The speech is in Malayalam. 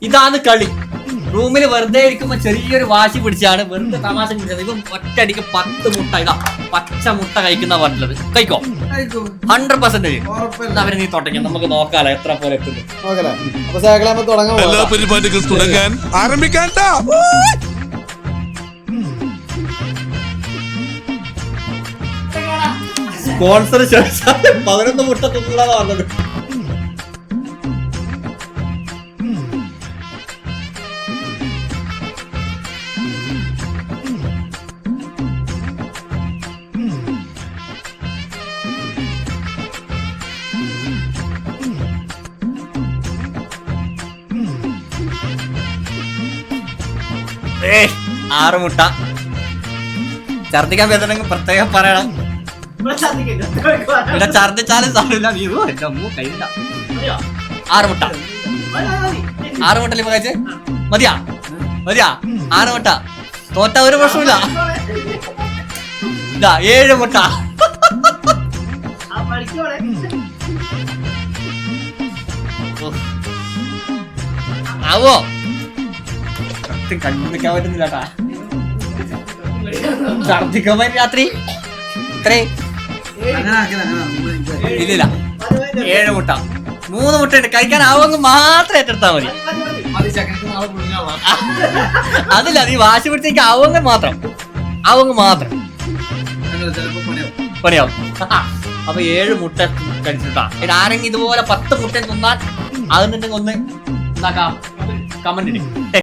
ഇതാണ് കളി. റൂമിൽ വെറുതെ ഇരിക്കുമ്പോ ചെറിയൊരു വാശി പിടിച്ചാണ് വെറുതെ തമാശ പിടിച്ചത്. ഇപ്പം ഒറ്റയടിക്ക് 10 മുട്ട ഇതാ പച്ച മുട്ട കഴിക്കുന്ന പറഞ്ഞത്. കഴിക്കോ? 100%. അവര് നീ തൊട്ടയ്ക്കും, നമുക്ക് നോക്കാലോ എത്ര പോലെ എത്തുന്നു. എല്ലാ പരിപാടികളും തുടങ്ങാൻ ആരംഭിക്കാൻ. സ്പോൺസർ 11 മുട്ട തിന്നാണ് പറഞ്ഞത്. ആറ് മുട്ട. ഛർദിക്കാൻ പറ്റുന്നെങ്കിൽ പ്രത്യേകം പറയണം. ഇവിടെ ഛർദിച്ചാലും സാറില്ല. നീ എന്റെ അമ്മ കഴിയില്ല. 6 മുട്ട. 6 മുട്ട കഴിച്ച് മതിയാ? 6 മുട്ട. തോറ്റ ഒരു പ്രശ്നമില്ല. ഇതാ 7 മുട്ട. ആവോ? കണ്ടുപിടിക്കാൻ പറ്റുന്നില്ല. ഛർദിക്കാൻ പറ്റും രാത്രി. ഇല്ലില്ല, 7 മുട്ട. 3 മുട്ട ഉണ്ട്. കഴിക്കാനാവുമെങ്കിൽ മാത്രം ഏറ്റെടുത്താൽ മതി. അതില്ല, നീ വാശി പിടിച്ചേക്ക് ആവുമെങ്കിൽ മാത്രം പണിയാവും. അപ്പൊ 7 മുട്ട കഴിച്ചിട്ടാ. ആരെങ്കിലും ഇതുപോലെ 10 മുട്ട തിന്നാൽ അതിനുണ്ടെങ്കിൽ ഒന്ന് എന്താക്കാം, കമന്റ് ഇടും.